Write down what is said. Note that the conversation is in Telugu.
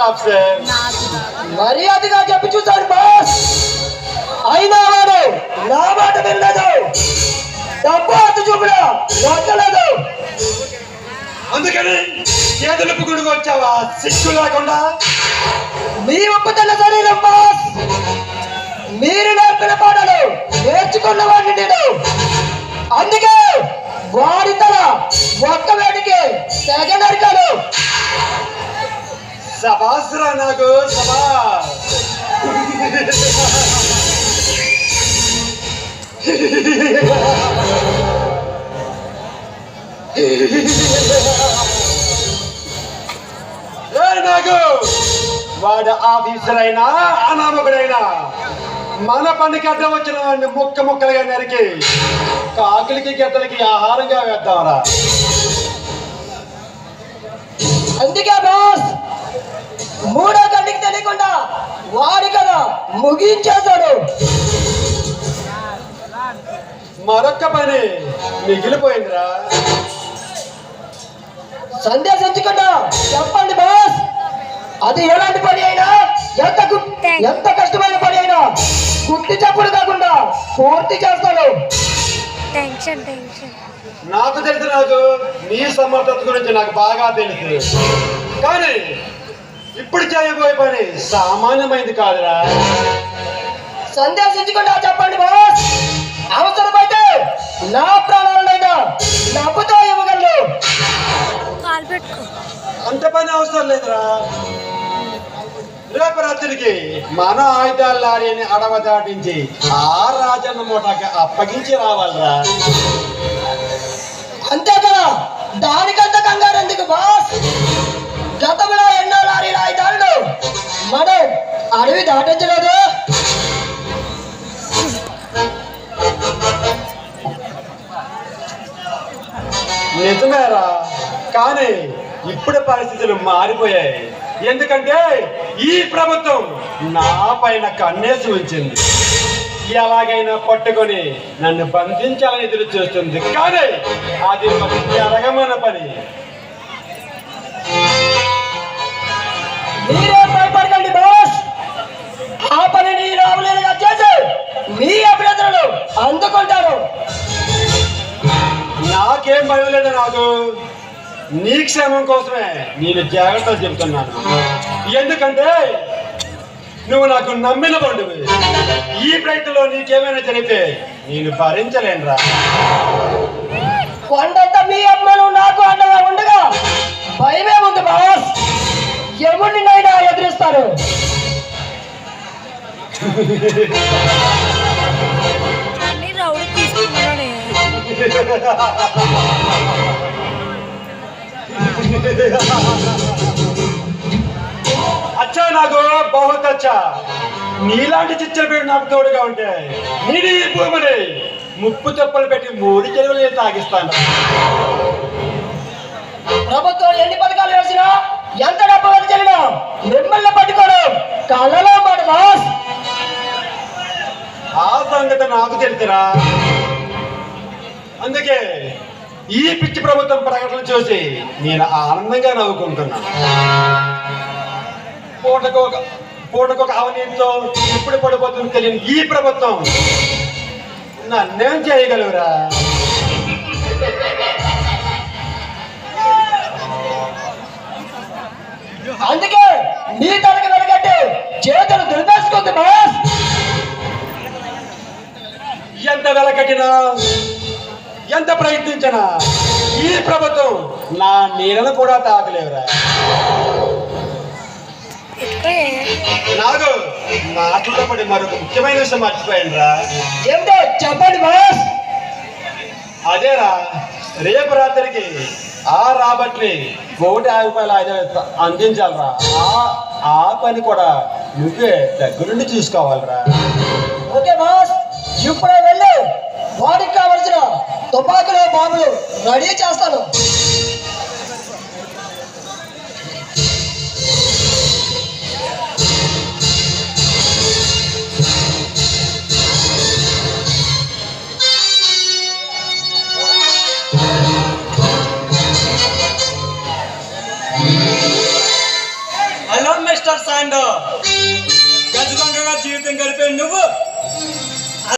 ఆఫీసర్. మర్యాదగా చెప్పి చూశాడు బాస్. అయినా వాడు నా మాట వినలేదు. డబ్బు అతు చూపుడు నచ్చలేదు. అందుకని చేతులుపు గుడికి వచ్చావా సిగ్గు లేకుండా? మీ ఒప్పుతున్న శరీరం బాస్. మీరు నేర్పిన పాటలు నేర్చుకున్న వాడిని నేను. అందుకే వాడి తల ఒక్క వేడికి తెగ నరికాడు. సబాస్రా నాకు సబాస్. నాకు వాడు ఆఫీసర్ అయినా అనామకుడైనా మన పనికి అడ్డం వచ్చిన వాడిని ముక్క ముక్కలుగా నరికి కాకులకి గెద్దలకి ఆహారంగా వేద్దాంరా. అందుకే బాస్ మూడో గంటకి తెలియకుండా వాడి కదా ముగించేశాడు. మరొక్క పని మిగిలిపోయిందిరా. సందేశించకుండా చెప్పండి బాస్. అది ఎలాంటి పని అయినా ఎంత కష్టమైన పని అయినా గుర్తి చెప్పుడు కాకుండా పూర్తి చేస్తాను. నాకు తెలుసు రాజు, నీ సమర్థత గురించి నాకు బాగా తెలుసు. కానీ ఇప్పుడు చేయబోయే పని సామాన్యమైంది కాదురా. సందేశించకుండా చెప్పండి బాస్. అవసరమైతే నా ప్రాణాలైనా డబ్బుతో ఇవ్వగలను. అంత పని అవసరం లేదురా. రేపు రాత్రికి మన ఆయుధాల లారీని అడవ దాటించి ఆ రాజన్న మూటకి అప్పగించి రావాలరా. అంతే కదా, దానికంత కంగారు ఎందుకు బాస్? గతంలో ఎన్నో లారీల ఆయుధాలను మనం అడవి దాటించలేదు. నిజమేరా, కానీ ఇప్పుడు పరిస్థితులు మారిపోయాయి. ఎందుకంటే ఈ ప్రభుత్వం నా పైన కన్నేసి ఉంచింది. ఎలాగైనా పట్టుకొని నన్ను బంధించాలని ఎదురు చూస్తుంది. కానీ అది జరగమన్న పని. మీరే భయపడకండి బాస్. ఆ పనిని రామలీలగా చేసి మీ అభ్యర్థులను అందుకుంటారు. నాకేం భయం లేదు. నాకు నీ క్షేమం కోసమే నేను జాగ్రత్తలు చెబుతున్నాను. ఎందుకంటే నువ్వు నాకు నమ్మిన బండువి. ఈ ప్రయత్నంలో నీకేమైనా జరిగితే నేను భరించలేనురా. కొండంత మీ అమ్మను నాకు అండగా ఉండగా భయమే ఉంది బాస్. ఎవరినైనా ఎదురిస్తారు. అచ్చా నాకు బహుత్ అచ్చా. నీలాంటి చిచ్చల పేరు నాకు తోడుగా ఉంటే నేను ఈ భూమిని ముప్పు తెప్పలు పెట్టి 3 చెరువులు తాగిస్తాను. ప్రభుత్వం ఎన్ని పథకాలు వేసినా ఎంత డబ్బు వెళ్ళినా మిమ్మల్ని పట్టుకోవడం కళ్ళలో మాట బాస్. ఆ సంగతి నాకు తెలుసురా. అందుకే ఈ పిచ్చి ప్రభుత్వం ప్రకటన చూసి నేను ఆనందంగా నవ్వుకుంటున్నాను. పూటకొక అవినీతితో ఇప్పుడు పడిపోతుంది తెలియని ఈ ప్రభుత్వం నన్నేం చేయగలవురా? అందుకే నీ తనకి వెనకట్టి చేతులు దులిపేసుకుంది బాస్. ఎంత వెలకట్టినా ఎంత ప్రయత్నించినా ఈ ప్రభుత్వం నా నీళ్ళను కూడా తాకలేవురా. నాకు మాటల్లో పడి మరొక ముఖ్యమైన విషయం మర్చిపోయానురా. ఏమిటో చెప్పండి బాస్. అదేరా, రేపు రాత్రికి ఆ రాబట్ని 150 రూపాయలు అందించాలరా. ఆ పని కూడా నువ్వే దగ్గరుండి చూసుకోవాలరా. ఓకే బాస్, ఇప్పుడే వెళ్ళి వాడికి కావలసిన తుపాకులు బాంబులు రెడీ చేస్తాను. సాండో గజ దొంగగా జీవితం గడిపే నువ్వు